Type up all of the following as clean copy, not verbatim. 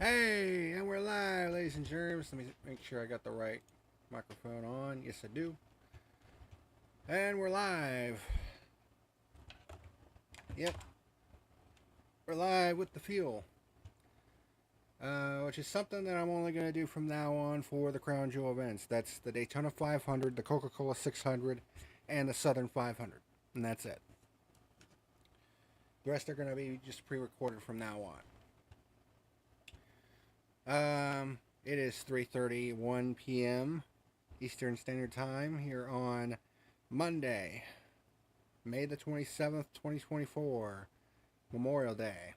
Hey, and we're live, ladies and germs. Let me make sure I got the right microphone on. Yes, I do. And we're live. Yep, we're live with the fuel, which is something that I'm only going to do from now on for the Crown Jewel events. That's the Daytona 500, the Coca-Cola 600, and the Southern 500. And that's it. The rest are going to be just pre-recorded from now on. It is 3:31 p.m. Eastern Standard Time here on Monday, May the 27th, 2024, Memorial Day.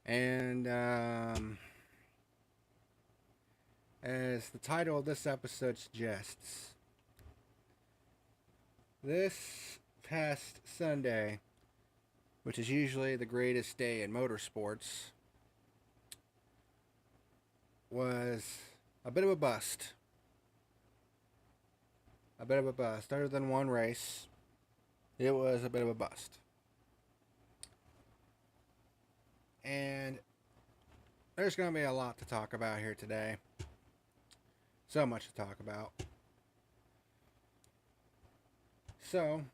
And as the title of this episode suggests, this past Sunday, which is usually the greatest day in motorsports, was a bit of a bust. Other than one race, it was a bit of a bust. And there's going to be a lot to talk about here today. So much to talk about. So,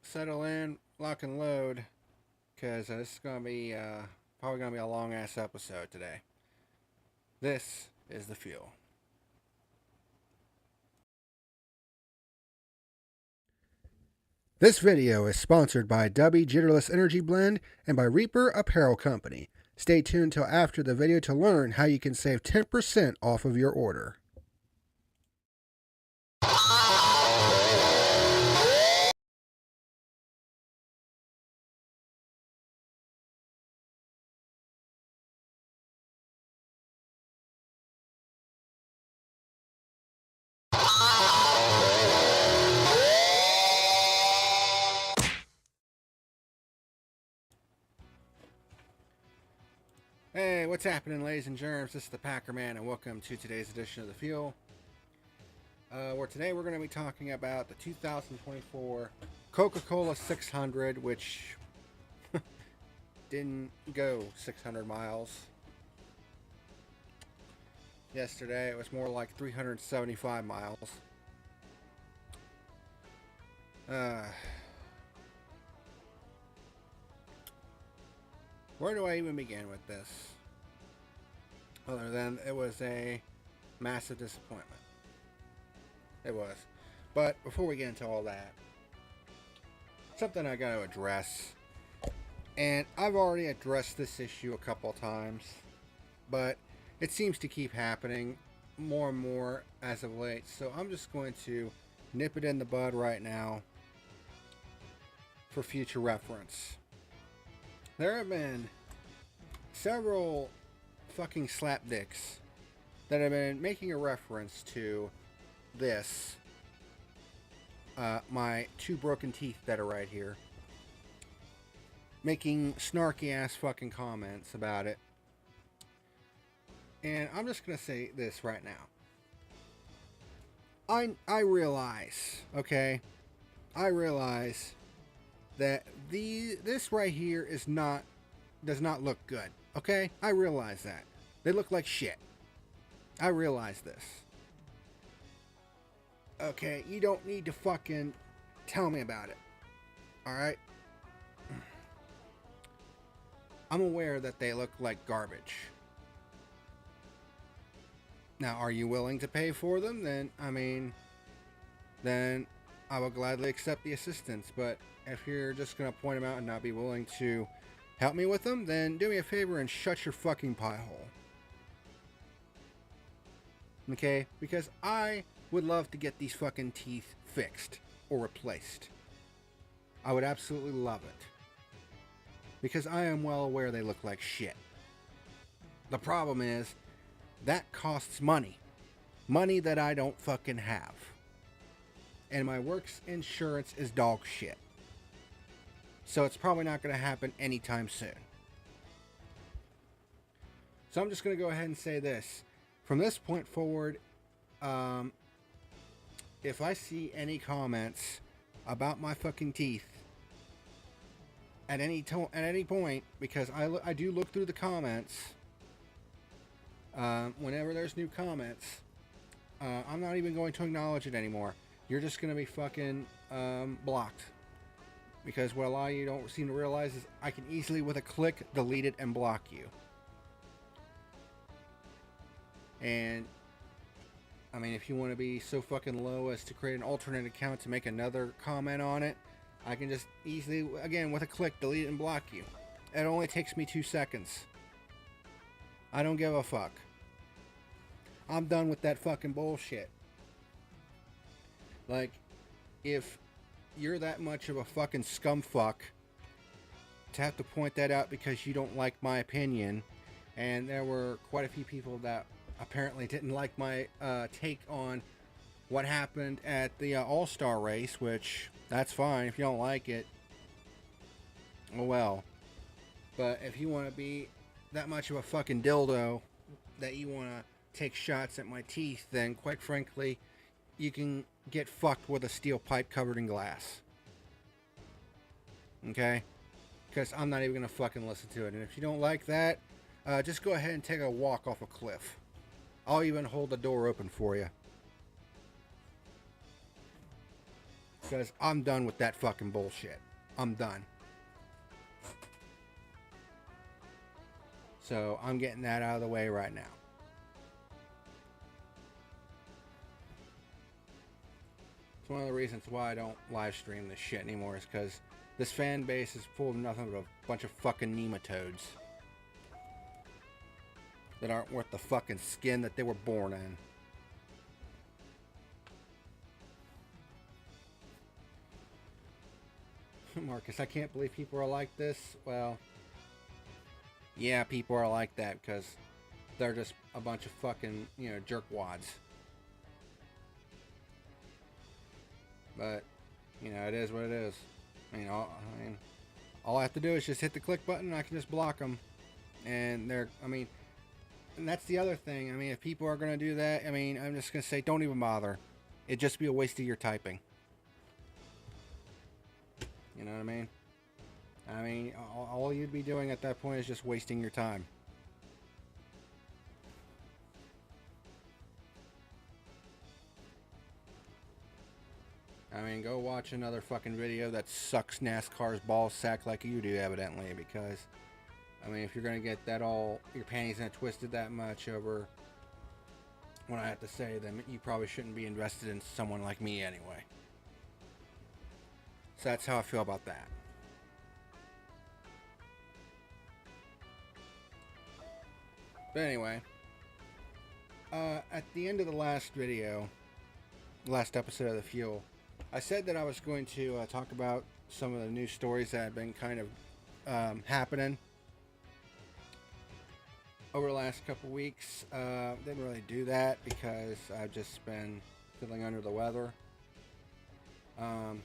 settle in, lock and load, because this is going to be probably going to be a long ass episode today. This is the fuel. This video is sponsored by Dubby Jitterless Energy Blend and by Reaper Apparel Company. Stay tuned till after the video to learn how you can save 10% off of your order. Hey, what's happening, ladies and germs? This is the PackerMan, and welcome to today's edition of the Fuel. Where today we're going to be talking about the 2024 Coca-Cola 600, which didn't go 600 miles. Yesterday it was more like 375 miles. Where do I even begin with this? Other than it was a massive disappointment. It was. But before we get into all that, something I got to address. And I've already addressed this issue a couple times, but it seems to keep happening more and more as of late. So I'm just going to nip it in the bud right now for future reference. There have been several fucking slapdicks that have been making a reference to this, my two broken teeth that are right here, making snarky ass fucking comments about it. And I'm just gonna say this right now. I realize, okay, I realize that this right here does not look good. Okay? I realize that. They look like shit. I realize this. Okay, you don't need to fucking tell me about it. Alright? I'm aware that they look like garbage. Now, are you willing to pay for them? Then I will gladly accept the assistance. But if you're just going to point them out and not be willing to help me with them, then do me a favor and shut your fucking pie hole. Okay? Because I would love to get these fucking teeth fixed or replaced. I would absolutely love it. Because I am well aware they look like shit. The problem is, that costs money. Money that I don't fucking have. And my work's insurance is dog shit. So it's probably not going to happen anytime soon. So I'm just going to go ahead and say this. From this point forward, if I see any comments about my fucking teeth at any point, because I do look through the comments. Whenever there's new comments, I'm not even going to acknowledge it anymore. You're just going to be fucking blocked. Because what a lot of you don't seem to realize is I can easily, with a click, delete it and block you. And, I mean, if you want to be so fucking low as to create an alternate account to make another comment on it, I can just easily, again, with a click, delete it and block you. It only takes me 2 seconds. I don't give a fuck. I'm done with that fucking bullshit. Like, if you're that much of a fucking scumfuck to have to point that out because you don't like my opinion, and there were quite a few people that apparently didn't like my take on what happened at the All-Star race, which, that's fine. If you don't like it, oh well. But if you want to be that much of a fucking dildo that you want to take shots at my teeth, then quite frankly, you can get fucked with a steel pipe covered in glass. Okay? Because I'm not even going to fucking listen to it. And if you don't like that, just go ahead and take a walk off a cliff. I'll even hold the door open for you. Because I'm done with that fucking bullshit. I'm done. So I'm getting that out of the way right now. It's one of the reasons why I don't live stream this shit anymore, is because this fan base is full of nothing but a bunch of fucking nematodes that aren't worth the fucking skin that they were born in. Marcus, I can't believe people are like this. Well, yeah, people are like that because they're just a bunch of fucking, jerkwads. But, it is what it is. All I have to do is just hit the click button and I can just block them. And and that's the other thing. If people are going to do that, I'm just going to say, don't even bother. It'd just be a waste of your typing. You know what I mean? All you'd be doing at that point is just wasting your time. Go watch another fucking video that sucks NASCAR's ball sack like you do, evidently, because, if you're gonna get that all, your panties in it twisted that much over what I have to say, then you probably shouldn't be invested in someone like me anyway. So that's how I feel about that. But anyway, at the end of the last episode of The Fuel, I said that I was going to talk about some of the news stories that have been kind of happening over the last couple weeks. Didn't really do that because I've just been feeling under the weather. So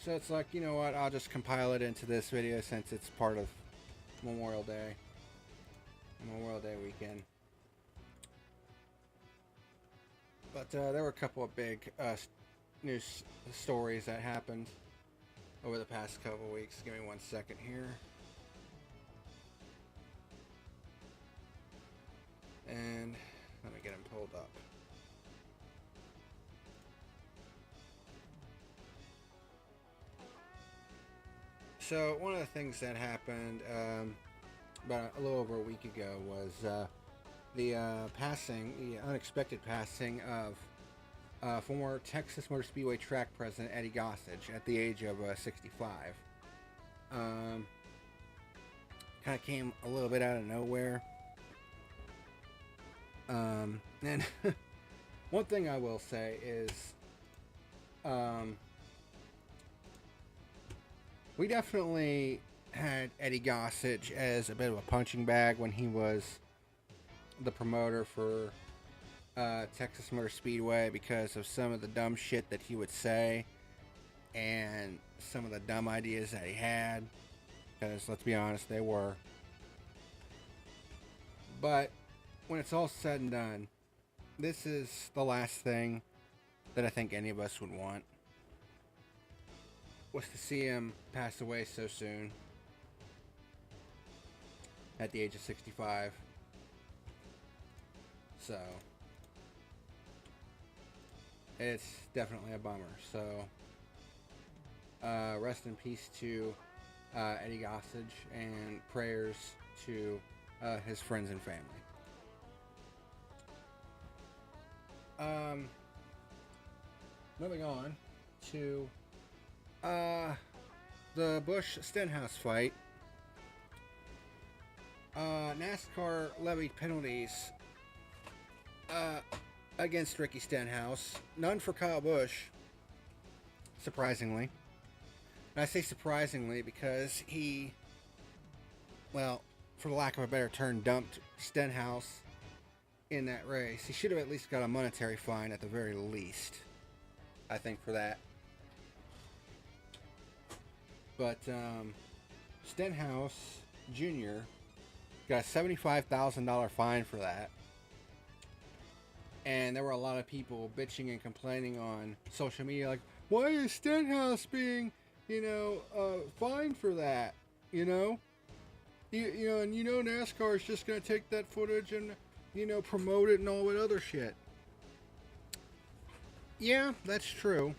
it's like, you know what, I'll just compile it into this video since it's part of Memorial Day weekend. But there were a couple of big news stories that happened over the past couple of weeks. Give me 1 second here. And let me get them pulled up. So one of the things that happened about a little over a week ago was the unexpected passing of former Texas Motor Speedway track president Eddie Gossage at the age of 65. Kind of came a little bit out of nowhere. And one thing I will say is, we definitely had Eddie Gossage as a bit of a punching bag when he was the promoter for Texas Motor Speedway because of some of the dumb shit that he would say and some of the dumb ideas that he had. Because, let's be honest, they were. But when it's all said and done, this is the last thing that I think any of us would want. was to see him pass away so soon at the age of 65. So it's definitely a bummer. So rest in peace to Eddie Gossage, and prayers to his friends and family. Moving on to the Busch-Stenhouse fight. NASCAR levied penalties against Ricky Stenhouse. None for Kyle Busch, surprisingly. And I say surprisingly because he, well, for the lack of a better term, dumped Stenhouse in that race. He should have at least got a monetary fine at the very least, I think, for that. But Stenhouse Jr. got a $75,000 fine for that. And there were a lot of people bitching and complaining on social media, like, why is Stenhouse being, fined for that? And NASCAR is just going to take that footage and, promote it and all that other shit. Yeah, that's true.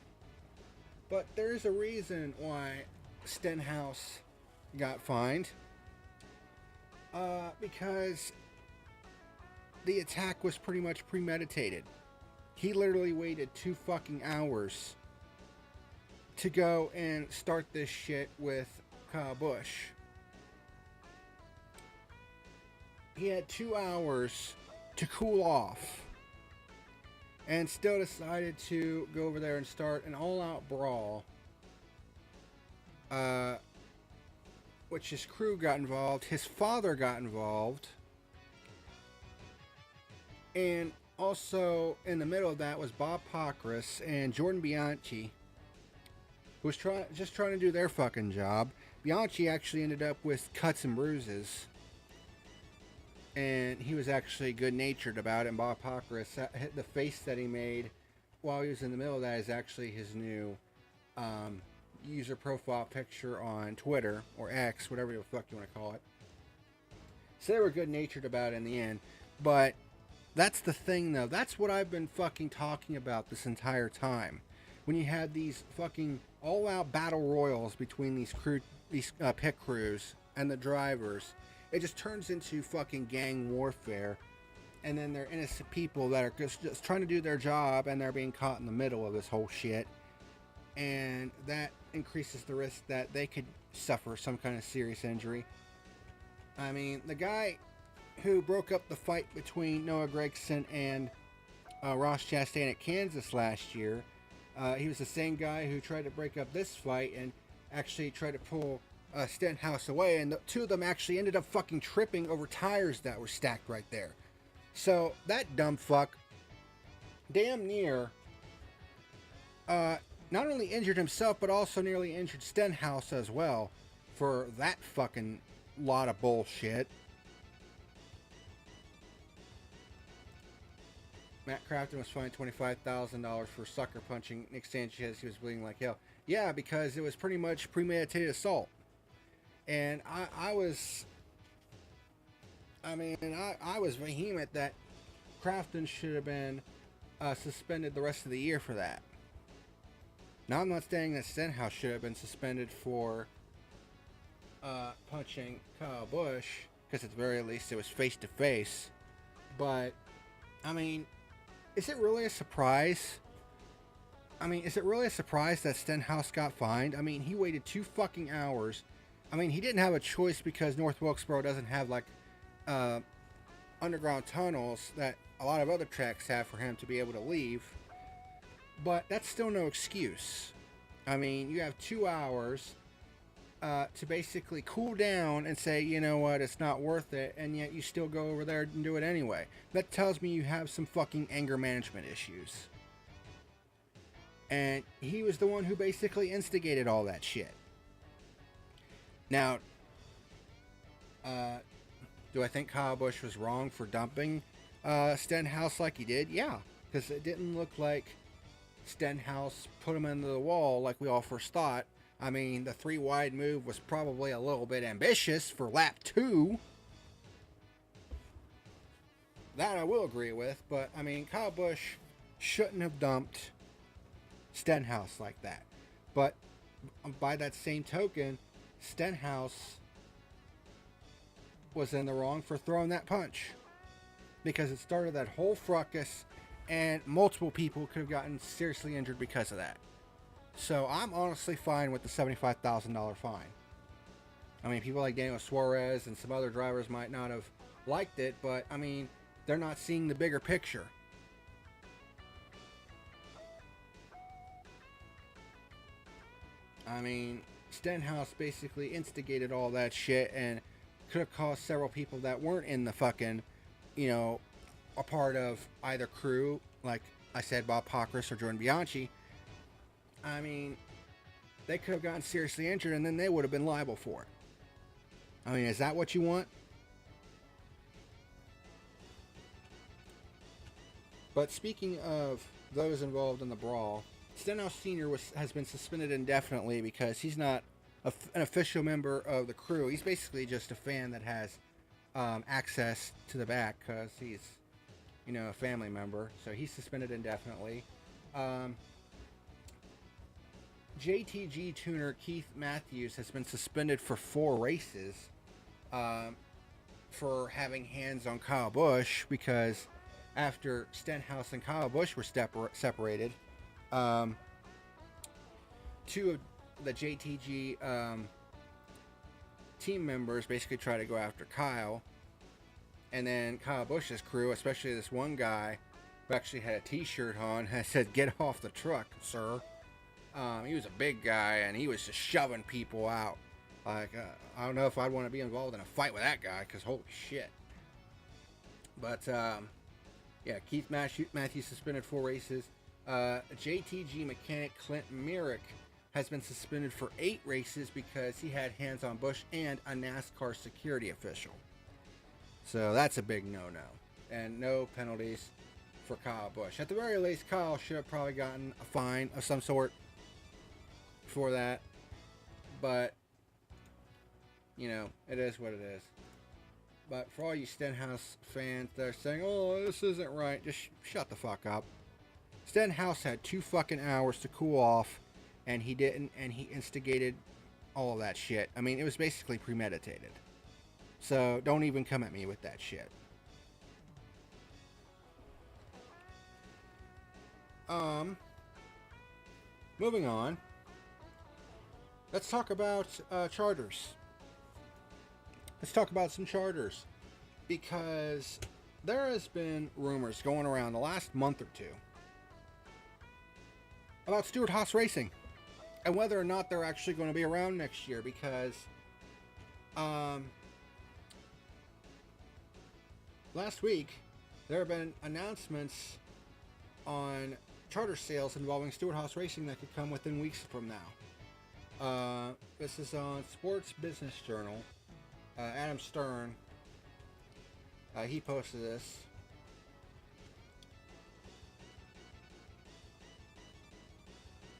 But there's a reason why Stenhouse got fined. Because the attack was pretty much premeditated. He literally waited 2 fucking hours to go and start this shit with Kyle Busch. He had 2 hours to cool off and still decided to go over there and start an all-out brawl, which his crew got involved, his father got involved, and also in the middle of that was Bob Pockrass and Jordan Bianchi, who was just trying to do their fucking job. Bianchi actually ended up with cuts and bruises, and he was actually good-natured about it. And Bob Pockrass, the face that he made while he was in the middle of that is actually his new user profile picture on Twitter, or X, whatever the fuck you want to call it. So they were good-natured about it in the end. But that's the thing, though. That's what I've been fucking talking about this entire time. When you had these fucking all-out battle royals between these pit crews and the drivers, it just turns into fucking gang warfare. And then they're innocent people that are just trying to do their job, and they're being caught in the middle of this whole shit. And that increases the risk that they could suffer some kind of serious injury. I mean, the guy who broke up the fight between Noah Gragson and Ross Chastain at Kansas last year, he was the same guy who tried to break up this fight and actually tried to pull Stenhouse away, and the two of them actually ended up fucking tripping over tires that were stacked right there. So that dumb fuck damn near not only injured himself, but also nearly injured Stenhouse as well for that fucking lot of bullshit. Matt Crafton was fined $25,000 for sucker punching Nick Sanchez. He was bleeding like hell. Yeah, because it was pretty much premeditated assault. And I was vehement that Crafton should have been suspended the rest of the year for that. Now, I'm not saying that Stenhouse should have been suspended for punching Kyle Busch, because at the very least it was face-to-face. But, I mean, is it really a surprise? Is it really a surprise that Stenhouse got fined? I mean, he waited 2 fucking hours. I mean, he didn't have a choice because North Wilkesboro doesn't have, like, underground tunnels that a lot of other tracks have for him to be able to leave. But that's still no excuse. I mean, you have 2 hours to basically cool down and say, you know what, it's not worth it, and yet you still go over there and do it anyway. That tells me you have some fucking anger management issues. And he was the one who basically instigated all that shit. Now, do I think Kyle Busch was wrong for dumping Stenhouse like he did? Yeah, because it didn't look like Stenhouse put him into the wall like we all first thought I mean, the 3 wide move was probably a little bit ambitious for lap 2. That I will agree with, but I mean, Kyle Busch shouldn't have dumped Stenhouse like that. But by that same token, Stenhouse was in the wrong for throwing that punch, because it started that whole fracas, and multiple people could have gotten seriously injured because of that. So I'm honestly fine with the $75,000 fine. I mean, people like Daniel Suarez and some other drivers might not have liked it, but I mean, they're not seeing the bigger picture. I mean, Stenhouse basically instigated all that shit and could have caused several people that weren't in the fucking, a part of either crew, like I said, Bob Pockrass or Jordan Bianchi. I mean, they could have gotten seriously injured, and then they would have been liable for it. I mean, is that what you want? But speaking of those involved in the brawl, Stenhouse Sr. has been suspended indefinitely because he's not an official member of the crew. He's basically just a fan that has access to the back because he's, a family member. So he's suspended indefinitely. JTG tuner Keith Matthews has been suspended for 4 races for having hands on Kyle Busch, because after Stenhouse and Kyle Busch were separated, 2 of the JTG team members basically tried to go after Kyle, and then Kyle Busch's crew, especially this one guy who actually had a t-shirt on, has said, "Get off the truck, sir." He was a big guy, and he was just shoving people out. Like, I don't know if I'd want to be involved in a fight with that guy, because holy shit. But, yeah, Keith Matthews suspended 4 races. JTG mechanic Clint Merrick has been suspended for 8 races because he had hands on Busch and a NASCAR security official. So that's a big no-no. And no penalties for Kyle Busch. At the very least, Kyle should have probably gotten a fine of some sort for that. But, it is what it is. But for all you Stenhouse fans that are saying, "Oh, this isn't right," just shut the fuck up. Stenhouse had 2 fucking hours to cool off, and he didn't, and he instigated all of that shit. I mean, it was basically premeditated. So don't even come at me with that shit. Moving on. Let's talk about charters. Let's talk about some charters, because there has been rumors going around the last month or 2 about Stewart-Haas Racing and whether or not they're actually going to be around next year, because last week there have been announcements on charter sales involving Stewart-Haas Racing that could come within weeks from now. This is on Sports Business Journal. Adam Stern, he posted this.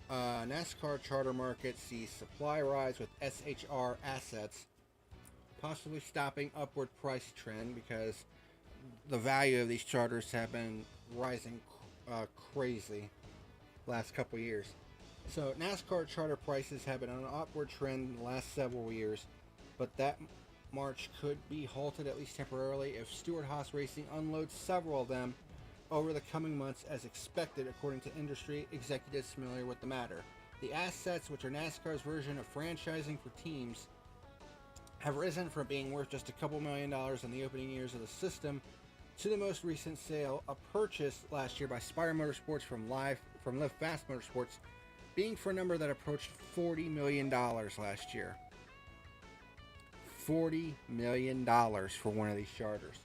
NASCAR charter market sees supply rise with SHR assets, possibly stopping upward price trend, because the value of these charters have been rising crazy last couple years. So NASCAR charter prices have been on an upward trend in the last several years, but that march could be halted at least temporarily if Stewart-Haas Racing unloads several of them over the coming months as expected, according to industry executives familiar with the matter. The assets, which are NASCAR's version of franchising for teams, have risen from being worth just a couple $1 million in the opening years of the system to the most recent sale, a purchase last year by Spire Motorsports from Live Fast Motorsports, being for a number that approached $40 million last year. $40 million for one of these charters.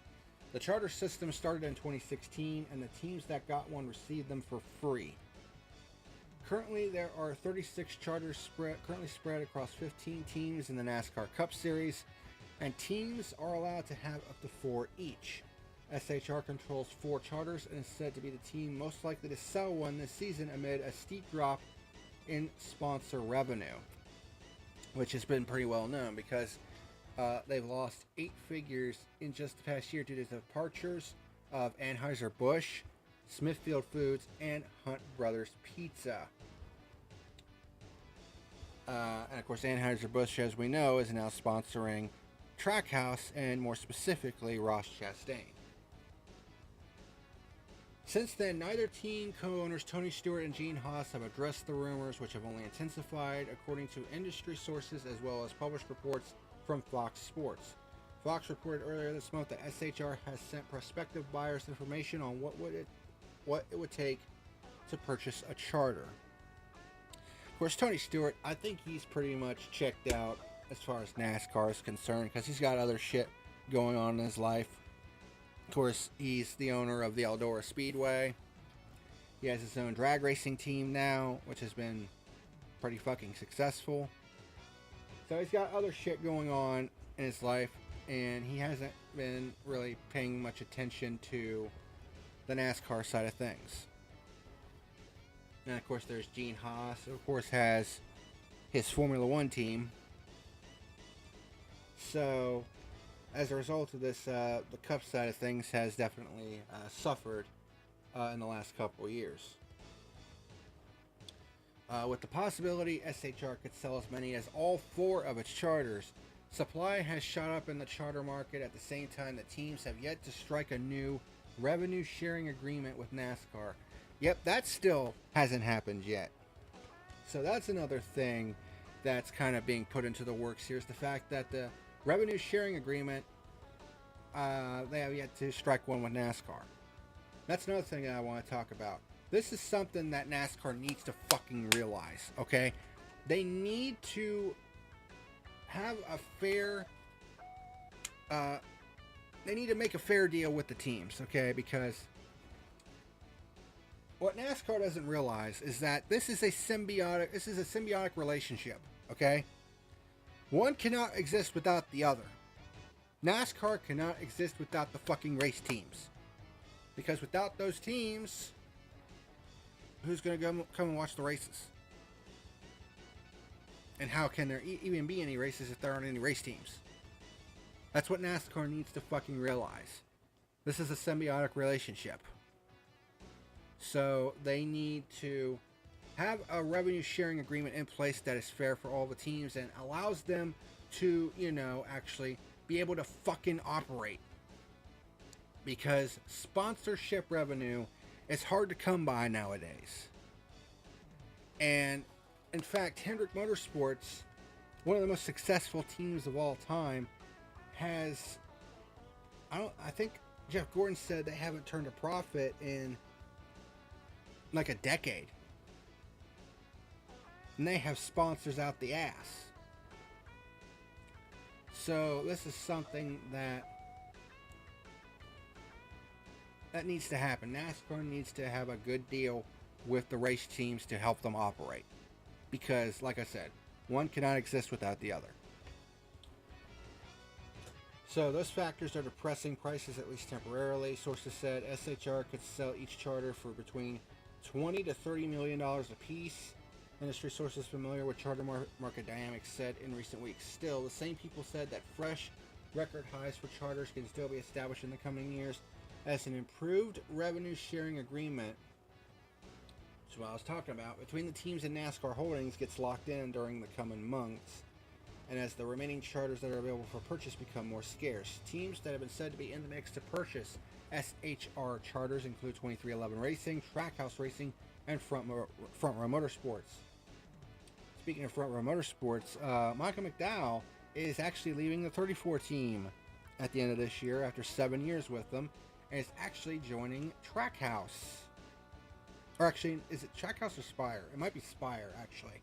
The charter system started in 2016, and the teams that got one received them for free. Currently, there are 36 charters currently spread across 15 teams in the NASCAR Cup Series, and teams are allowed to have up to 4 each. SHR controls 4 charters and is said to be the team most likely to sell one this season amid a steep drop in sponsor revenue. which has been pretty well known because they've lost 8 figures in just the past year due to the departures of Anheuser-Busch, Smithfield Foods, and Hunt Brothers Pizza. And of course, Anheuser-Busch, as we know, is now sponsoring Trackhouse and more specifically Ross Chastain. Since then, neither team co-owners Tony Stewart and Gene Haas have addressed the rumors, which have only intensified, according to industry sources as well as published reports from Fox Sports. Fox reported earlier this month that SHR has sent prospective buyers information on what it would take to purchase a charter. Of course, Tony Stewart, I think he's pretty much checked out as far as NASCAR is concerned because he's got other shit going on in his life. Of course, he's the owner of the Eldora Speedway. He has his own drag racing team now, which has been pretty fucking successful. So he's got other shit going on in his life, and he hasn't been really paying much attention to the NASCAR side of things. And of course, there's Gene Haas, who of course has his Formula One team. So, as a result of this, the Cup side of things has definitely suffered in the last couple of years. With the possibility SHR could sell as many as all 4 of its charters, supply has shot up in the charter market at the same time that teams have yet to strike a new revenue sharing agreement with NASCAR. Yep, that still hasn't happened yet. So that's another thing that's kind of being put into the works here, is the fact that the revenue sharing agreement, they have yet to strike one with NASCAR. That's another thing that I want to talk about. This is something that NASCAR needs to fucking realize, okay? They need to have a fair, they need to make a fair deal with the teams, okay? Because what NASCAR doesn't realize is that this is a symbiotic relationship, okay? One cannot exist without the other. NASCAR cannot exist without the fucking race teams. Because without those teams, who's going to come and watch the races? And how can there even be any races if there aren't any race teams? That's what NASCAR needs to fucking realize. This is a symbiotic relationship. So they need to have a revenue sharing agreement in place that is fair for all the teams and allows them to, actually be able to fucking operate. Because sponsorship revenue is hard to come by nowadays. And in fact, Hendrick Motorsports, one of the most successful teams of all time, has, I think Jeff Gordon said they haven't turned a profit in like a decade. And they have sponsors out the ass. So this is something that needs to happen. NASCAR needs to have a good deal with the race teams to help them operate. Because, like I said, one cannot exist without the other. So those factors are depressing prices, at least temporarily. Sources said SHR could sell each charter for between $20 to $30 million a piece. Industry sources familiar with charter market dynamics said in recent weeks. Still, the same people said that fresh record highs for charters can still be established in the coming years as an improved revenue sharing agreement, which is what I was talking about, between the teams and NASCAR Holdings gets locked in during the coming months, and as the remaining charters that are available for purchase become more scarce. Teams that have been said to be in the mix to purchase SHR charters include 2311 Racing, Trackhouse Racing, and Front Row Motorsports. Speaking of Front Row Motorsports, Michael McDowell is actually leaving the 34 team at the end of this year after 7 years with them, and is actually joining Trackhouse. Or actually, is it Trackhouse or Spire? It might be Spire, actually.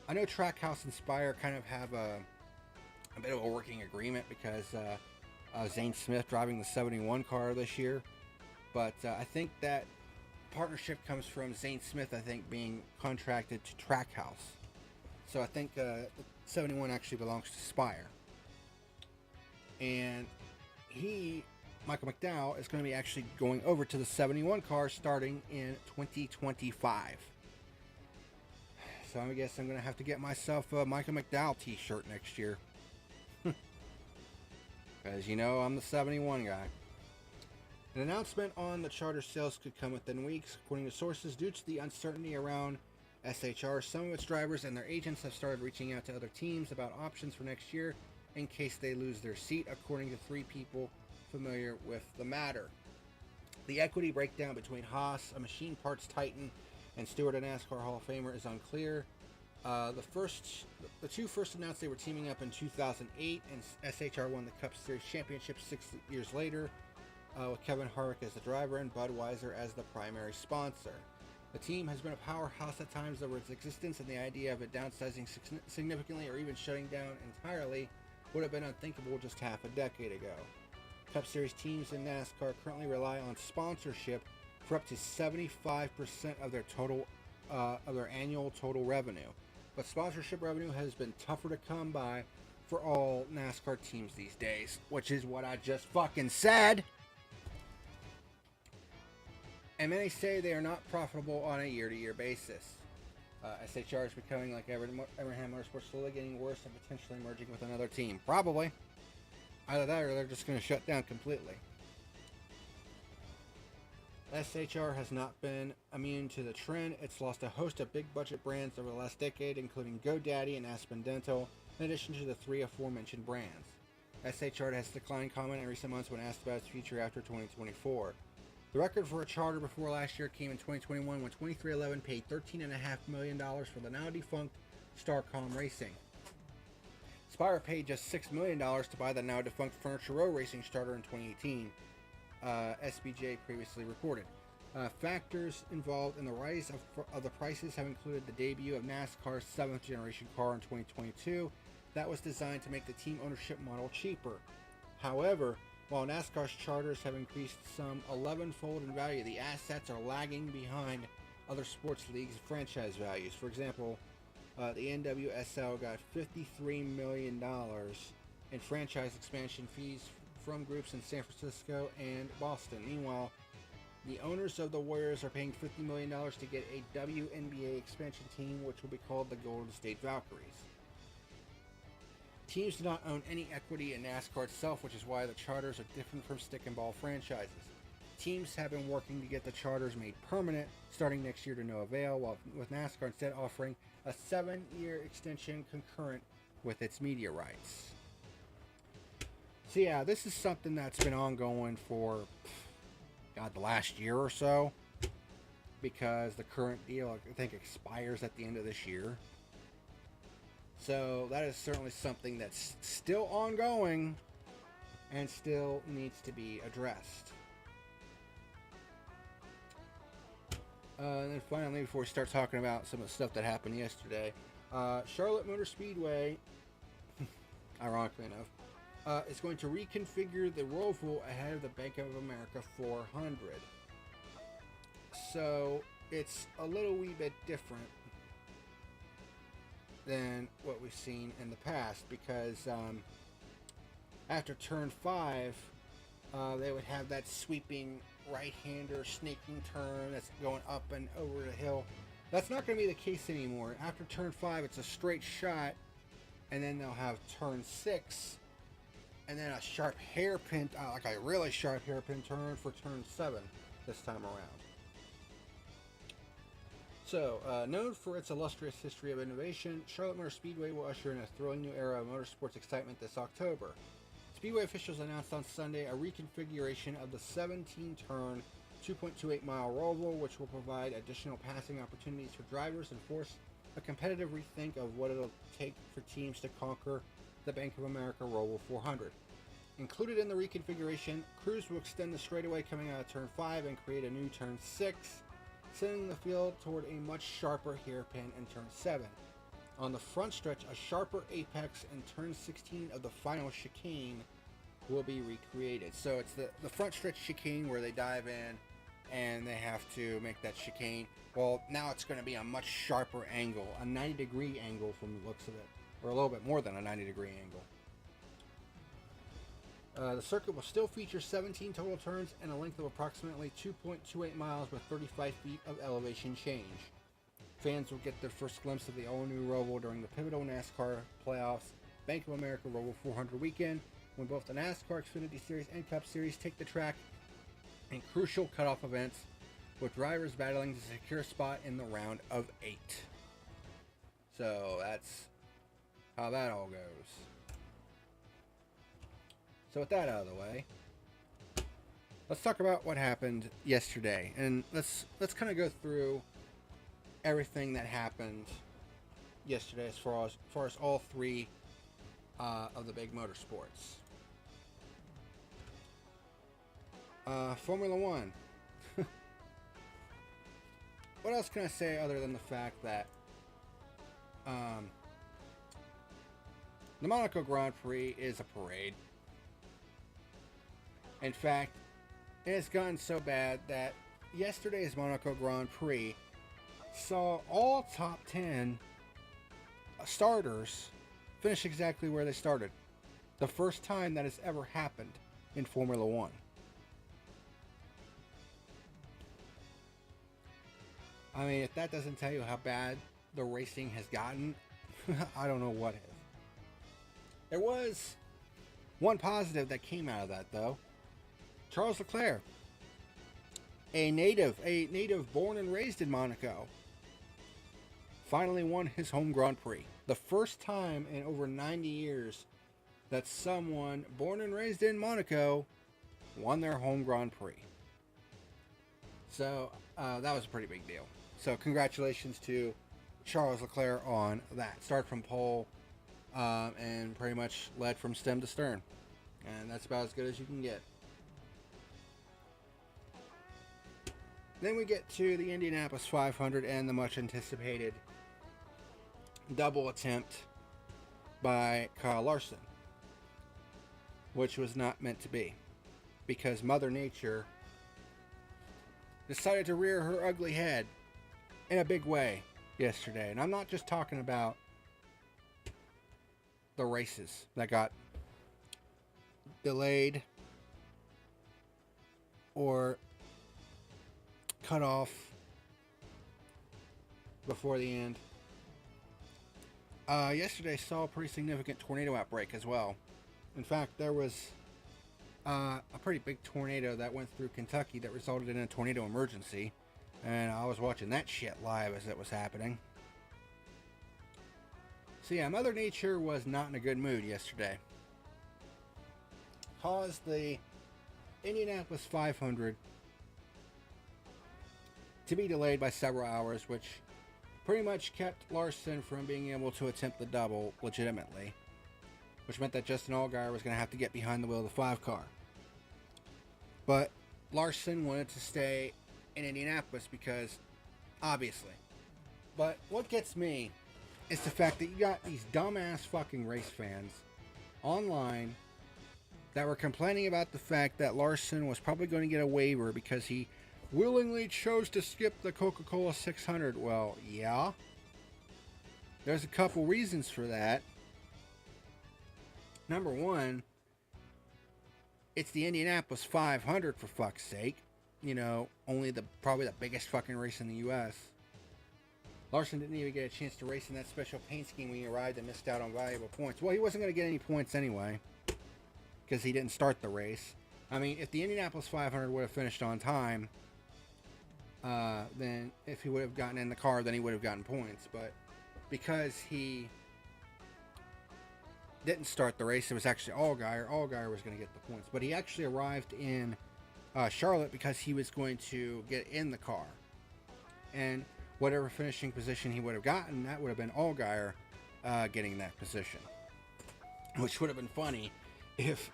I know Trackhouse and Spire kind of have a bit of a working agreement because Zane Smith driving the 71 car this year. But I think that partnership comes from Zane Smith, I think, being contracted to Trackhouse. So I think the 71 actually belongs to Spire. And Michael McDowell, is going to be actually going over to the 71 car starting in 2025. so I guess I'm going to have to get myself a Michael McDowell t-shirt next year. Because, you know, I'm the 71 guy. An announcement on the charter sales could come within weeks, according to sources. Due to the uncertainty around SHR, some of its drivers and their agents have started reaching out to other teams about options for next year in case they lose their seat, according to 3 people familiar with the matter. The equity breakdown between Haas, a machine parts titan, and Stewart, a NASCAR Hall of Famer, is unclear. The two first announced they were teaming up in 2008, and SHR won the Cup Series championship 6 years later, with Kevin Harvick as the driver and Budweiser as the primary sponsor. The team has been a powerhouse at times over its existence, and the idea of it downsizing significantly or even shutting down entirely would have been unthinkable just half a decade ago. Cup Series teams in NASCAR currently rely on sponsorship for up to 75% of their annual total revenue. But sponsorship revenue has been tougher to come by for all NASCAR teams these days, which is what I just fucking said. And many say they are not profitable on a year-to-year basis. SHR is becoming like Everham Motorsports, slowly getting worse and potentially merging with another team. Probably. Either that or they're just going to shut down completely. SHR has not been immune to the trend. It's lost a host of big budget brands over the last decade, including GoDaddy and Aspen Dental, in addition to the 3 aforementioned brands. SHR has declined comment in recent months when asked about its future after 2024. The record for a charter before last year came in 2021 when 23XI paid $13.5 million for the now defunct Starcom Racing. Spire paid just $6 million to buy the now defunct Furniture Row Racing starter in 2018. SBJ previously reported. Factors involved in the rise of the prices have included the debut of NASCAR's 7th generation car in 2022 that was designed to make the team ownership model cheaper. However, while NASCAR's charters have increased some 11-fold in value, the assets are lagging behind other sports leagues' franchise values. For example, the NWSL got $53 million in franchise expansion fees from groups in San Francisco and Boston. Meanwhile, the owners of the Warriors are paying $50 million to get a WNBA expansion team, which will be called the Golden State Valkyries. Teams do not own any equity in NASCAR itself, which is why the charters are different from stick and ball franchises. Teams have been working to get the charters made permanent starting next year to no avail, while with NASCAR instead offering a 7-year extension concurrent with its media rights. So yeah, this is something that's been ongoing for, the last year or so, because the current deal, I think, expires at the end of this year. So that is certainly something that's still ongoing and still needs to be addressed. And then finally, before we start talking about some of the stuff that happened yesterday, Charlotte Motor Speedway, ironically enough, is going to reconfigure the Roval ahead of the Bank of America 400. So it's a little wee bit different than what we've seen in the past, because after turn 5, they would have that sweeping right-hander snaking turn that's going up and over the hill. That's not going to be the case anymore. After turn 5, it's a straight shot, and then they'll have turn 6, and then a sharp hairpin, like a really sharp hairpin turn for turn 7 this time around. So, known for its illustrious history of innovation, Charlotte Motor Speedway will usher in a thrilling new era of motorsports excitement this October. Speedway officials announced on Sunday a reconfiguration of the 17-turn, 2.28-mile Roval, which will provide additional passing opportunities for drivers and force a competitive rethink of what it'll take for teams to conquer the Bank of America Roval 400. Included in the reconfiguration, crews will extend the straightaway coming out of turn 5 and create a new turn 6, sending the field toward a much sharper hairpin in turn 7. On the front stretch, a sharper apex in turn 16 of the final chicane will be recreated. So it's the front stretch chicane where they dive in and they have to make that chicane. Well, now it's going to be a much sharper angle, a 90-degree angle from the looks of it, or a little bit more than a 90-degree angle. The circuit will still feature 17 total turns and a length of approximately 2.28 miles with 35 feet of elevation change. Fans will get their first glimpse of the all-new Roval during the pivotal NASCAR playoffs Bank of America Roval 400 weekend, when both the NASCAR Xfinity Series and Cup Series take the track in crucial cutoff events, with drivers battling to secure a spot in the round of 8. So that's how that all goes. So with that out of the way, let's talk about what happened yesterday, and let's kind of go through everything that happened yesterday as far as all three of the big motorsports. Formula One. What else can I say other than the fact that the Monaco Grand Prix is a parade? In fact, it has gotten so bad that yesterday's Monaco Grand Prix saw all top 10 starters finish exactly where they started. The first time that has ever happened in Formula One. I mean, if that doesn't tell you how bad the racing has gotten, I don't know what is. There was one positive that came out of that, though. Charles Leclerc, a native born and raised in Monaco, finally won his home Grand Prix. The first time in over 90 years that someone born and raised in Monaco won their home Grand Prix. So that was a pretty big deal. So congratulations to Charles Leclerc on that. Start from pole and pretty much led from stem to stern. And that's about as good as you can get. Then we get to the Indianapolis 500 and the much anticipated double attempt by Kyle Larson, which was not meant to be, because Mother Nature decided to rear her ugly head in a big way yesterday. And I'm not just talking about the races that got delayed or cut off before the end. Yesterday saw a pretty significant tornado outbreak as well. In fact, there was a pretty big tornado that went through Kentucky that resulted in a tornado emergency. And I was watching that shit live as it was happening. So yeah, Mother Nature was not in a good mood yesterday. Caused the Indianapolis 500 to be delayed by several hours, which pretty much kept Larson from being able to attempt the double legitimately, which meant that Justin Allgaier was going to have to get behind the wheel of the 5 car. But Larson wanted to stay in Indianapolis because, obviously. But what gets me is the fact that you got these dumbass fucking race fans online that were complaining about the fact that Larson was probably going to get a waiver because he willingly chose to skip the Coca-Cola 600. Well, yeah. There's a couple reasons for that. Number one, it's the Indianapolis 500, for fuck's sake. You know, probably the biggest fucking race in the U.S. Larson didn't even get a chance to race in that special paint scheme when he arrived and missed out on valuable points. Well, he wasn't going to get any points anyway, because he didn't start the race. I mean, if the Indianapolis 500 would have finished on time, then if he would have gotten in the car, then he would have gotten points. But because he didn't start the race, it was actually Allgaier. Allgaier was going to get the points. But he actually arrived in Charlotte because he was going to get in the car. And whatever finishing position he would have gotten, that would have been Allgaier getting that position. Which would have been funny if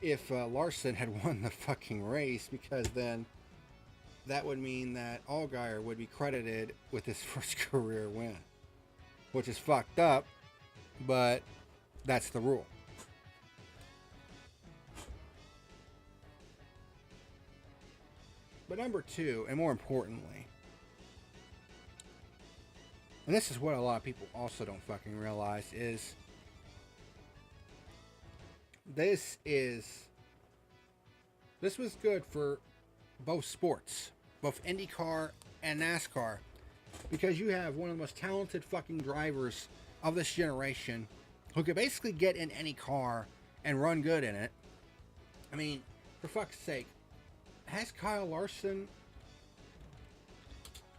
if Larson had won the fucking race, because then that would mean that Allgaier would be credited with his first career win. Which is fucked up, but that's the rule. But number two, and more importantly, and this is what a lot of people also don't fucking realize, is this was good for both sports, both IndyCar and NASCAR, because you have one of the most talented fucking drivers of this generation who could basically get in any car and run good in it. I mean, for fuck's sake, has Kyle Larson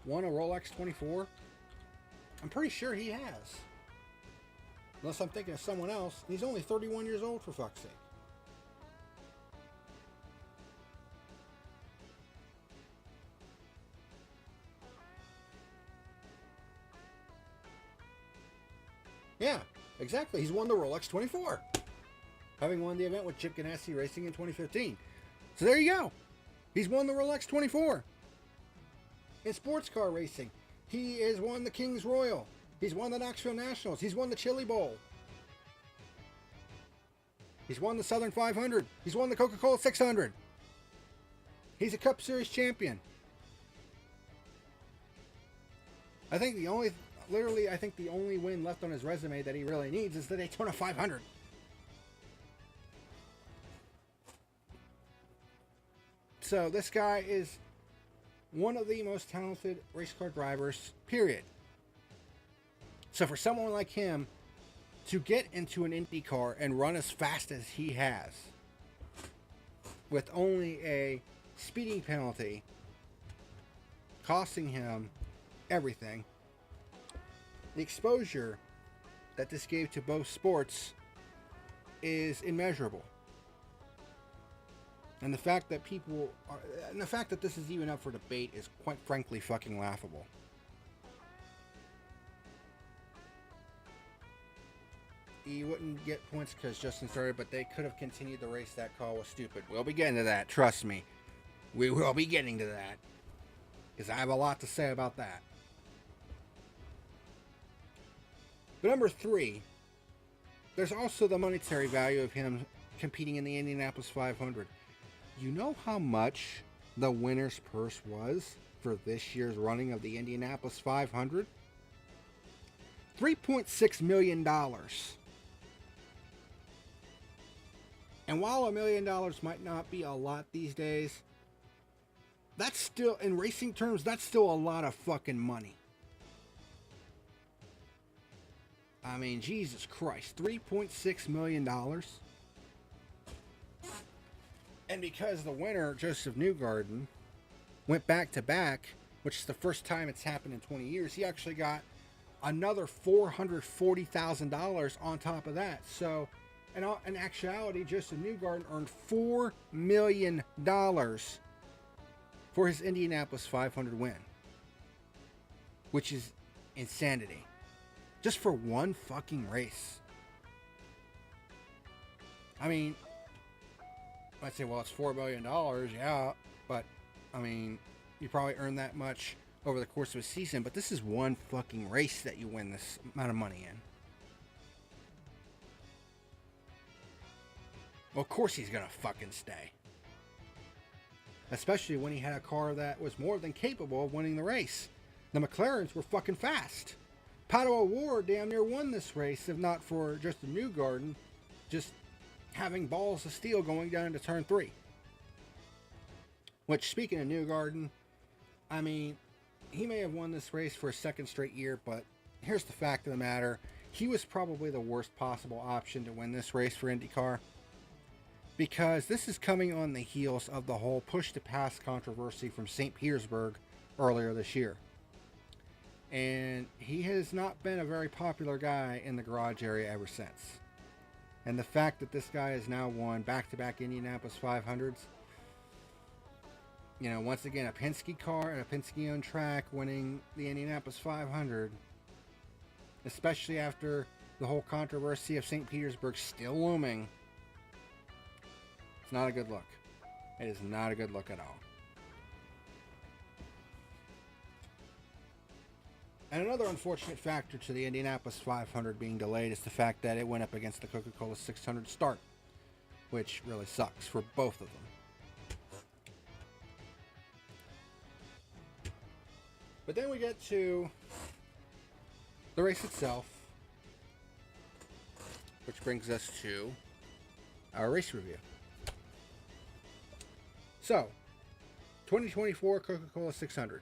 won a Rolex 24? I'm pretty sure he has. Unless I'm thinking of someone else. He's only 31 years old, for fuck's sake. Yeah, exactly. He's won the Rolex 24. Having won the event with Chip Ganassi Racing in 2015. So there you go. He's won the Rolex 24. In sports car racing, he has won the Kings Royal. He's won the Knoxville Nationals. He's won the Chili Bowl. He's won the Southern 500. He's won the Coca-Cola 600. He's a Cup Series champion. I think the only win left on his resume that he really needs is the Daytona 500. So this guy is one of the most talented race car drivers, period. So for someone like him to get into an Indy car and run as fast as he has, with only a speeding penalty costing him everything, the exposure that this gave to both sports is immeasurable. And the fact that this is even up for debate is quite frankly fucking laughable. He wouldn't get points because Justin started, but they could have continued the race. That call was stupid. We'll be getting to that, trust me. We will be getting to that. Because I have a lot to say about that. But number 3, there's also the monetary value of him competing in the Indianapolis 500. You know how much the winner's purse was for this year's running of the Indianapolis 500? $3.6 million. And while $1 million might not be a lot these days, that's still, in racing terms, that's still a lot of fucking money. I mean, Jesus Christ, $3.6 million. And because the winner, Joseph Newgarden, went back-to-back, which is the first time it's happened in 20 years, he actually got another $440,000 on top of that. So, in actuality, Joseph Newgarden earned $4 million for his Indianapolis 500 win, which is insanity. Just for one fucking race. I mean, I'd say, well, it's $4 million, yeah, but, I mean, you probably earn that much over the course of a season, but this is one fucking race that you win this amount of money in. Well, of course he's gonna fucking stay. Especially when he had a car that was more than capable of winning the race. The McLarens were fucking fast. Pato O'Ward damn near won this race, if not for Justin Newgarden just having balls of steel going down into turn 3. Which, speaking of Newgarden, I mean, he may have won this race for a second straight year, but here's the fact of the matter. He was probably the worst possible option to win this race for IndyCar, because this is coming on the heels of the whole push-to-pass controversy from St. Petersburg earlier this year. And he has not been a very popular guy in the garage area ever since. And the fact that this guy has now won back-to-back Indianapolis 500s, you know, once again, a Penske car and a Penske-owned track winning the Indianapolis 500, especially after the whole controversy of St. Petersburg still looming, it's not a good look. It is not a good look at all. And another unfortunate factor to the Indianapolis 500 being delayed is the fact that it went up against the Coca-Cola 600 start, which really sucks for both of them. But then we get to the race itself, which brings us to our race review. So, 2024 Coca-Cola 600.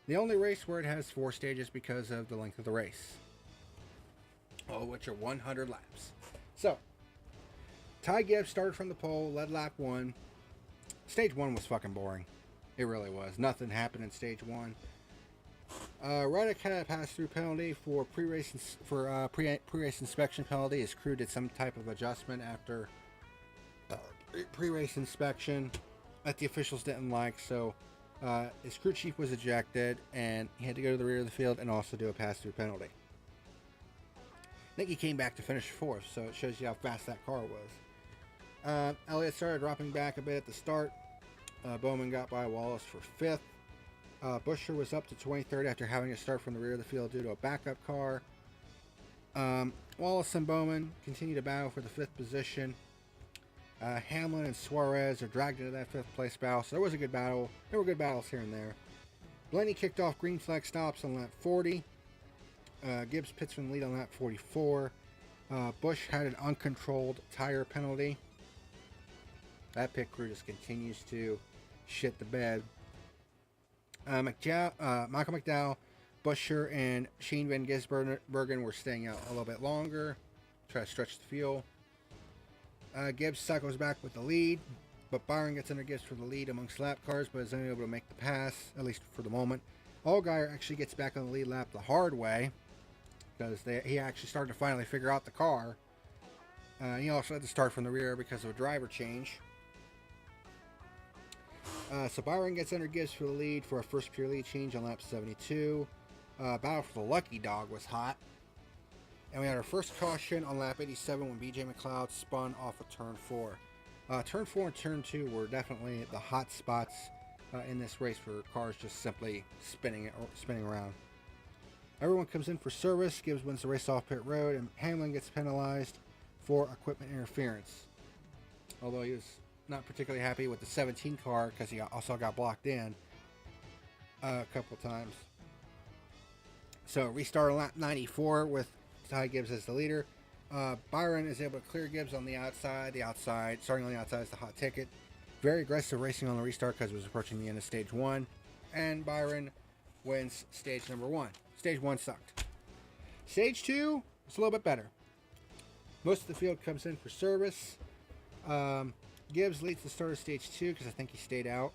The The only race where it has 4 stages because of the length of the race, all of which are 100 laps. So, Ty Gibbs started from the pole, led lap 1. Stage 1 was fucking boring. It really was. Nothing happened in stage 1. Reddick had a pass-through penalty for pre-race inspection penalty. His crew did some type of adjustment after pre-race inspection that the officials didn't like, so his crew chief was ejected, and he had to go to the rear of the field and also do a pass-through penalty. I think he came back to finish 4th, so it shows you how fast that car was. Elliott started dropping back a bit at the start. Bowman got by Wallace for 5th. Buescher was up to 23rd after having to start from the rear of the field due to a backup car. Wallace and Bowman continue to battle for the 5th position. Hamlin and Suarez are dragged into that 5th place battle, so there was a good battle. There were good battles here and there. Blaney kicked off green flag stops on lap 40. Gibbs pits from the lead on lap 44. Busch had an uncontrolled tire penalty. That pit crew just continues to shit the bed. Michael McDowell, Buescher, and Shane Van Gisbergen were staying out a little bit longer, try to stretch the fuel. Gibbs cycles back with the lead, but Byron gets under Gibbs for the lead amongst lap cars, but is unable to make the pass, at least for the moment. Allgaier actually gets back on the lead lap the hard way, because he actually started to finally figure out the car. He also had to start from the rear because of a driver change. So Byron gets under Gibbs for the lead for a first pure lead change on lap 72. Battle for the lucky dog was hot. And we had our first caution on lap 87 when BJ McLeod spun off of turn 4. Turn 4 and turn 2 were definitely the hot spots in this race for cars just simply spinning around. Everyone comes in for service. Gibbs wins the race off pit road, and Hamlin gets penalized for equipment interference. Although he was not particularly happy with the 17 car because he also got blocked in a couple times. So restart on lap 94 with Ty Gibbs as the leader. Byron is able to clear Gibbs on the outside. Starting on the outside is the hot ticket. Very aggressive racing on the restart because it was approaching the end of stage 1. And Byron wins stage number 1. Stage 1 sucked. Stage 2 was a little bit better. Most of the field comes in for service. Gibbs leads the start of stage 2 because I think he stayed out.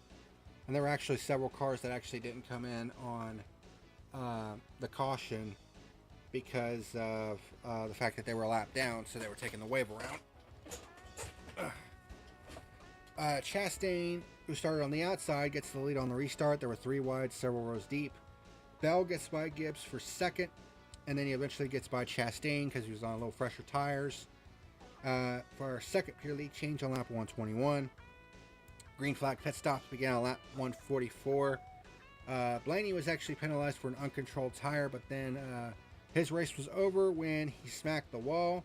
And there were actually several cars that actually didn't come in on the caution because of the fact that they were a lap down, so they were taking the wave around. Chastain, who started on the outside, gets the lead on the restart. There were 3 wide, several rows deep. Bell gets by Gibbs for 2nd, and then he eventually gets by Chastain because he was on a little fresher tires. For our second pure league change on lap 121. Green flag pit stops began on lap 144. Blaney was actually penalized for an uncontrolled tire, but then his race was over when he smacked the wall.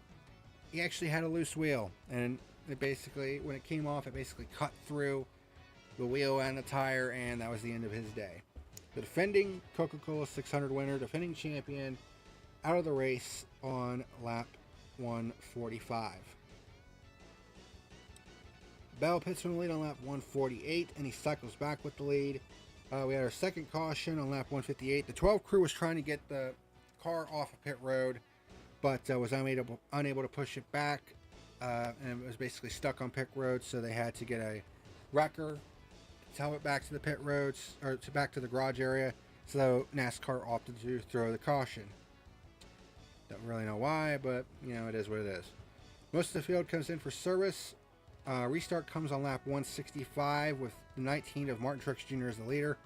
He actually had a loose wheel, and it basically, when it came off, it basically cut through the wheel and the tire, and that was the end of his day. The defending Coca-Cola 600 winner, defending champion, out of the race on lap 145. Bell pits from the lead on lap 148, and he cycles back with the lead. We had our second caution on lap 158. The 12 crew was trying to get the car off of pit road, but was unable to push it back, and it was basically stuck on pit road, so they had to get a wrecker to tow it back to the pit roads, or back to the garage area, so NASCAR opted to throw the caution. Don't really know why, but it is what it is. Most of the field comes in for service. Restart comes on lap 165 with the 19 of Martin Truex Jr. as the leader.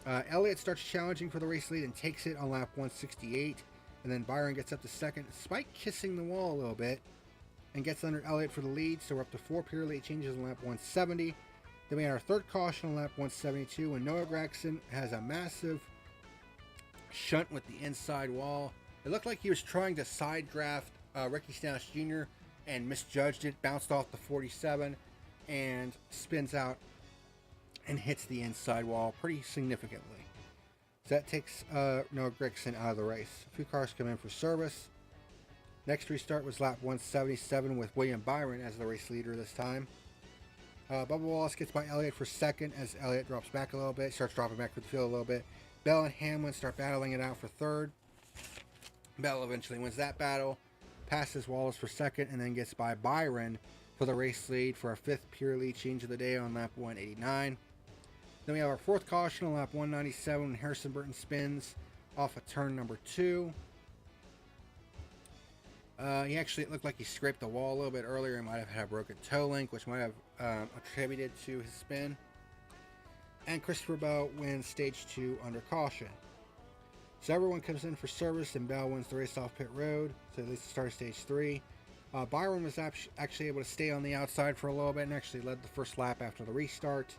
Elliott starts challenging for the race lead and takes it on lap 168, and then Byron gets up to 2nd despite kissing the wall a little bit and gets under Elliott for the lead, so we're up to 4 pure lead changes on lap 170. Then we had our third caution on lap 172 when Noah Gragson has a massive shunt with the inside wall. It looked like he was trying to side draft Ricky Stenhouse Jr. and misjudged it, bounced off the 47, and spins out and hits the inside wall pretty significantly. So that takes Noah Gragson out of the race. A few cars come in for service. Next restart was lap 177 with William Byron as the race leader this time. Bubba Wallace gets by Elliott for 2nd as Elliott drops back a little bit, starts dropping back for the field a little bit. Bell and Hamlin start battling it out for third. Bell eventually wins that battle, passes Wallace for second, and then gets by Byron for the race lead for our fifth purely change of the day on lap 189. Then we have our fourth caution on lap 197 when Harrison Burton spins off of turn number 2. It looked like he scraped the wall a little bit earlier. He might have had a broken toe link, which might have attributed to his spin. And Christopher Bell wins stage 2 under caution. So everyone comes in for service, and Bell wins the race off pit road, so at least the start of stage 3. Byron was actually able to stay on the outside for a little bit and actually led the first lap after the restart.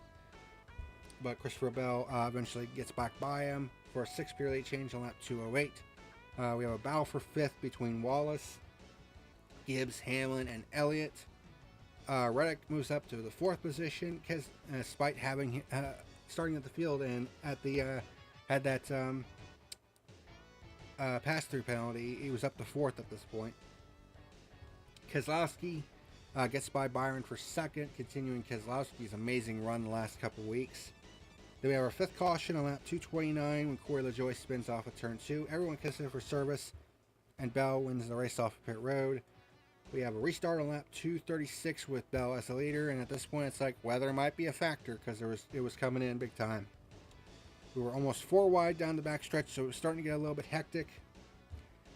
But Christopher Bell eventually gets back by him for a 6 pure late change on lap 208. We have a battle for 5th between Wallace, Gibbs, Hamlin, and Elliott. Reddick moves up to the 4th position because, despite having starting at the field and at the had that pass-through penalty, he was up to 4th at this point. Keselowski gets by Byron for 2nd, continuing Keselowski's amazing run the last couple weeks. Then we have our 5th caution on lap 229 when Corey LaJoie spins off of turn 2. Everyone kicks in for service, and Bell wins the race off of pit road. We have a restart on lap 236 with Bell as the leader, and at this point it's like weather might be a factor because it was coming in big time. We were almost 4 wide down the backstretch, so it was starting to get a little bit hectic.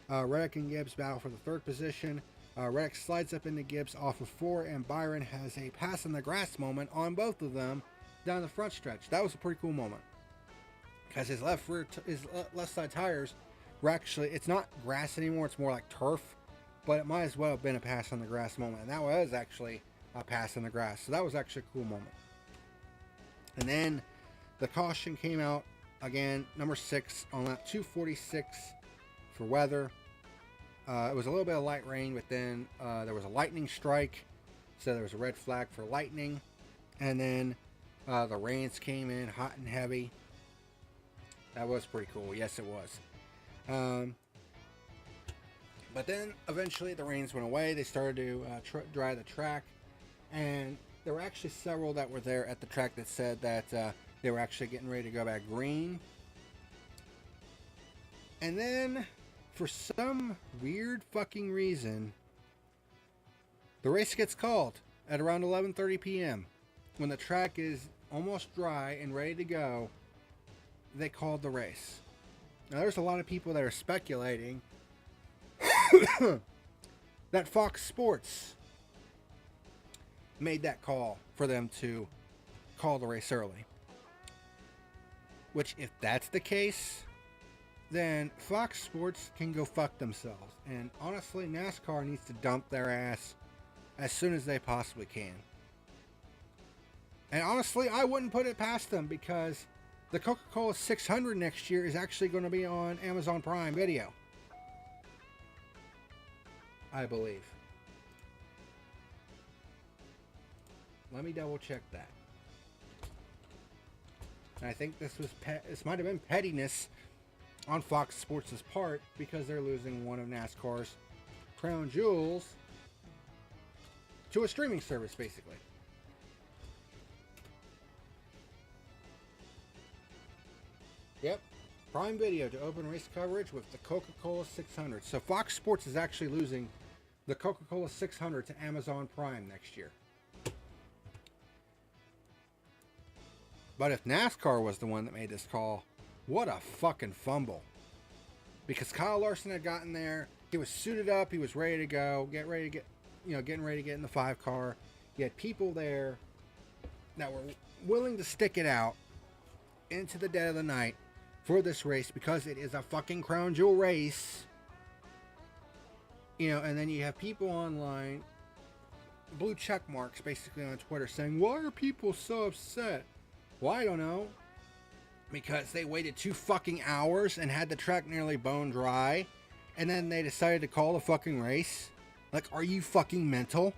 Reddick and Gibbs battle for the 3rd position. Reddick slides up into Gibbs off of 4, and Byron has a pass in the grass moment on both of them down the front stretch. That was a pretty cool moment because his left side tires were actually, it's not grass anymore, it's more like turf, but it might as well have been a pass on the grass moment, and that was actually a pass in the grass, so that was actually a cool moment. And then the caution came out again, number 6 on lap 246 for weather. It was a little bit of light rain, but then there was a lightning strike, so there was a red flag for lightning. And then the rains came in hot and heavy. That was pretty cool. Yes, it was. But then eventually the rains went away. They started to dry the track, and there were actually several that were there at the track that said that they were actually getting ready to go back green. And then, for some weird fucking reason, the race gets called at around 11:30 p.m. When the track is almost dry and ready to go, they called the race. Now, there's a lot of people that are speculating that Fox Sports made that call for them to call the race early. Which, if that's the case, then Fox Sports can go fuck themselves. And honestly, NASCAR needs to dump their ass as soon as they possibly can. And honestly, I wouldn't put it past them because the Coca-Cola 600 next year is actually going to be on Amazon Prime Video, I believe. Let me double check that. And I think this might have been pettiness on Fox Sports' part because they're losing one of NASCAR's crown jewels to a streaming service, basically. Yep, Prime Video to open race coverage with the Coca-Cola 600. So Fox Sports is actually losing the Coca-Cola 600 to Amazon Prime next year. But if NASCAR was the one that made this call, what a fucking fumble. Because Kyle Larson had gotten there, he was suited up, he was ready to go, getting ready to get in the 5 car. You had people there that were willing to stick it out into the dead of the night for this race because it is a fucking crown jewel race. And then you have people online, blue check marks basically on Twitter saying, why are people so upset? Well, I don't know. Because they waited 2 fucking hours and had the track nearly bone dry. And then they decided to call the fucking race. Like, are you fucking mental?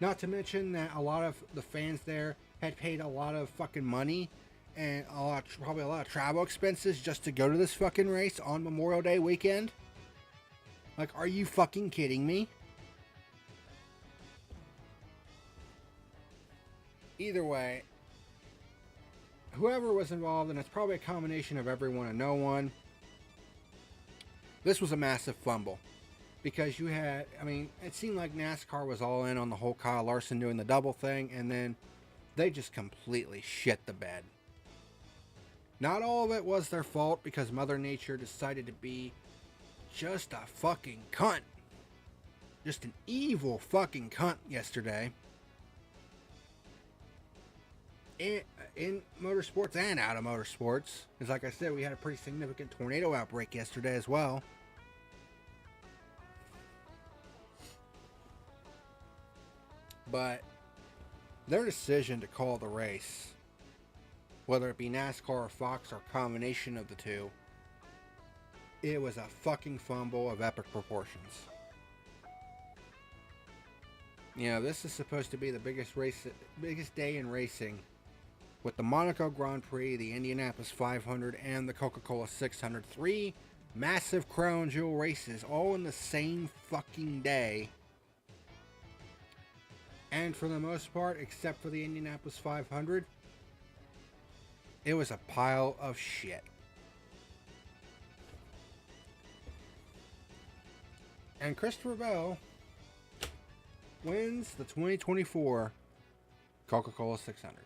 Not to mention that a lot of the fans there had paid a lot of fucking money. And probably a lot of travel expenses just to go to this fucking race on Memorial Day weekend. Like, are you fucking kidding me? Either way, whoever was involved, and it's probably a combination of everyone and no one, this was a massive fumble. Because you had, I mean, it seemed like NASCAR was all in on the whole Kyle Larson doing the double thing, and then they just completely shit the bed. Not all of it was their fault, because Mother Nature decided to be just a fucking cunt. Just an evil fucking cunt yesterday. In motorsports and out of motorsports. Because like I said, we had a pretty significant tornado outbreak yesterday as well. But their decision to call the race, whether it be NASCAR or Fox or a combination of the two, it was a fucking fumble of epic proportions. You know, this is supposed to be the biggest day in racing, with the Monaco Grand Prix, the Indianapolis 500, and the Coca-Cola 600. 3 massive crown jewel races, all in the same fucking day. And for the most part, except for the Indianapolis 500, it was a pile of shit. And Christopher Bell wins the 2024 Coca-Cola 600.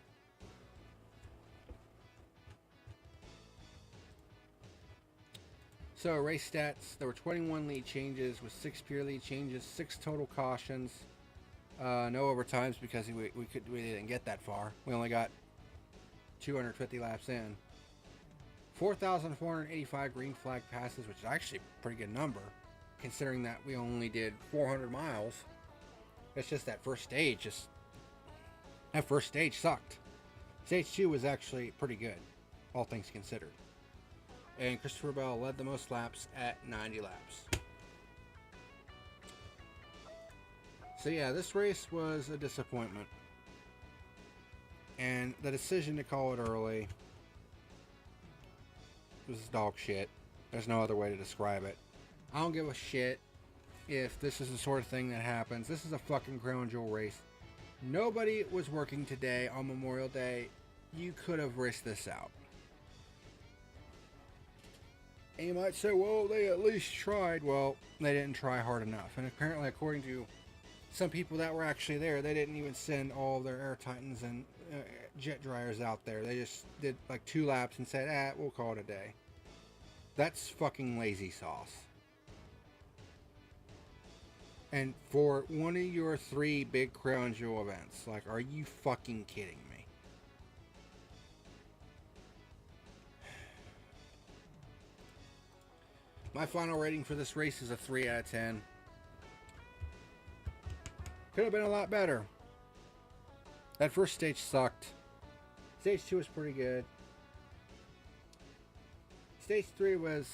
So race stats, there were 21 lead changes with 6 pure lead changes, 6 total cautions, no overtimes because we didn't get that far. We only got 250 laps in. 4,485 green flag passes, which is actually a pretty good number, considering that we only did 400 miles. It's just that first stage, that first stage sucked. Stage 2 was actually pretty good, all things considered. And Christopher Bell led the most laps at 90 laps. So yeah, this race was a disappointment. And the decision to call it early was dog shit. There's no other way to describe it. I don't give a shit if this is the sort of thing that happens. This is a fucking crown jewel race. Nobody was working today on Memorial Day. You could have risked this out. And you might say, well, they at least tried. Well, they didn't try hard enough. And apparently, according to some people that were actually there, they didn't even send all of their Air Titans and jet dryers out there. They just did like 2 laps and said, we'll call it a day. That's fucking lazy sauce. And for one of your 3 big crown jewel events, like, are you fucking kidding me? My final rating for this race is a 3 out of 10. Could have been a lot better. That first stage sucked. Stage 2 was pretty good. Stage 3 was,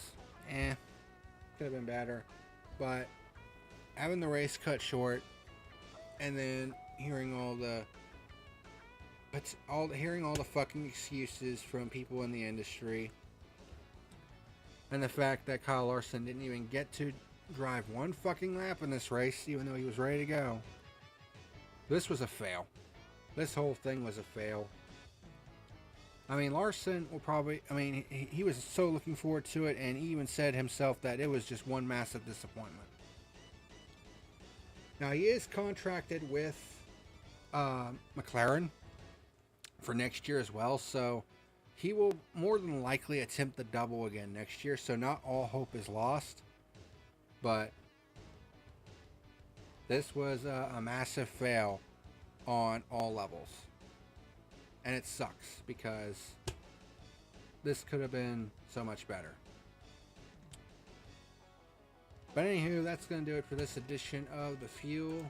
could have been better. But having the race cut short, and then hearing all the fucking excuses from people in the industry, and the fact that Kyle Larson didn't even get to drive 1 fucking lap in this race, even though he was ready to go. This was a fail. This whole thing was a fail. I mean, Larson will probably, he was so looking forward to it, and he even said himself that it was just one massive disappointment. Now, he is contracted with McLaren for next year as well, so he will more than likely attempt the double again next year, so not all hope is lost. But this was a massive fail on all levels. And it sucks because this could have been so much better. But anywho, that's going to do it for this edition of The Fuel.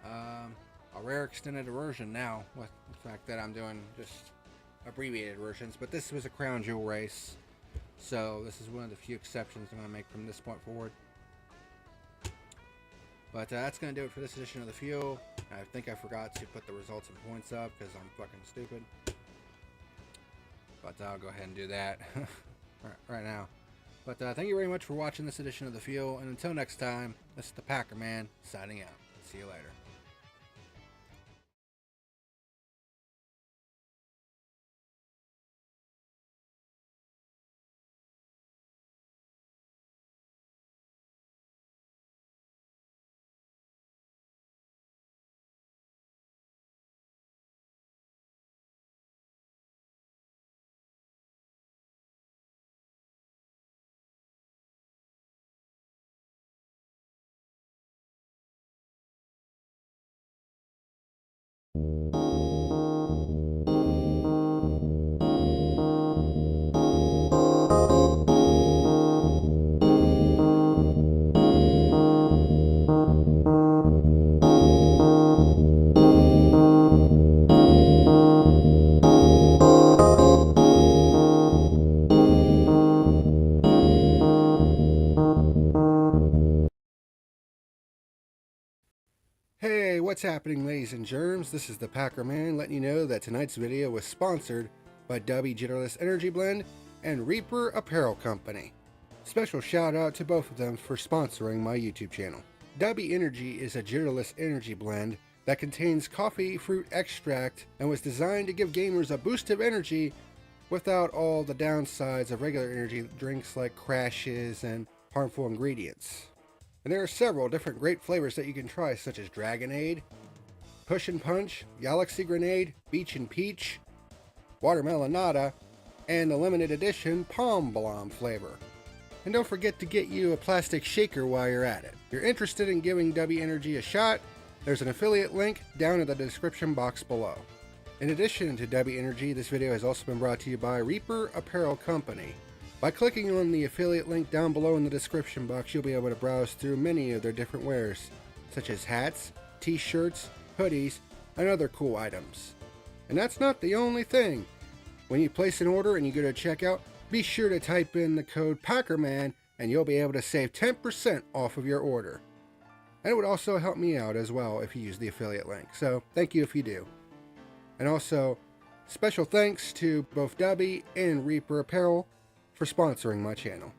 A rare extended version now, with the fact that I'm doing just abbreviated versions. But this was a crown jewel race, so this is one of the few exceptions I'm going to make from this point forward. But that's going to do it for this edition of The Fuel. I think I forgot to put the results and points up because I'm fucking stupid. But I'll go ahead and do that right now. But thank you very much for watching this edition of The Fuel. And until next time, this is the PackerMan signing out. See you later. Hey, what's happening, ladies and germs? This is the PackerMan letting you know that tonight's video was sponsored by W Jitterless Energy Blend and Reaper Apparel Company. Special shout out to both of them for sponsoring my YouTube channel. W Energy is a jitterless energy blend that contains coffee fruit extract and was designed to give gamers a boost of energy without all the downsides of regular energy drinks like crashes and harmful ingredients. And there are several different great flavors that you can try, such as Dragonade, Push and Punch, Galaxy Grenade, Beach and Peach, Watermelonada, and the limited edition Palm Blom flavor. And don't forget to get you a plastic shaker while you're at it. If you're interested in giving W Energy a shot, there's an affiliate link down in the description box below. In addition to W Energy, this video has also been brought to you by Reaper Apparel Company. By clicking on the affiliate link down below in the description box, you'll be able to browse through many of their different wares, such as hats, t-shirts, hoodies, and other cool items. And that's not the only thing. When you place an order and you go to checkout, be sure to type in the code PackerMan and you'll be able to save 10% off of your order. And it would also help me out as well if you use the affiliate link, so thank you if you do. And also, special thanks to both W and Reaper Apparel for sponsoring my channel.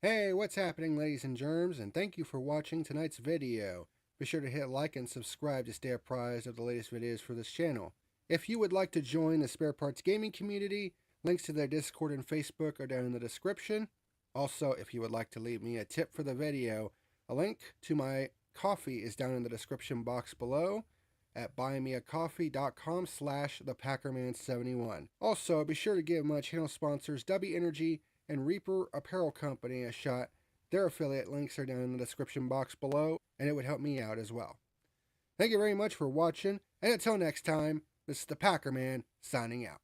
Hey, what's happening, ladies and germs, and thank you for watching tonight's video. Be sure to hit like and subscribe to stay apprised of the latest videos for this channel. If you would like to join the Spare Parts Gaming community, links to their Discord and Facebook are down in the description. Also, if you would like to leave me a tip for the video, a link to my coffee is down in the description box below at buymeacoffee.com/thepackerman71. Also, be sure to give my channel sponsors W Energy and Reaper Apparel Company a shot. Their affiliate links are down in the description box below, and it would help me out as well. Thank you very much for watching, and until next time, this is the PackerMan signing out.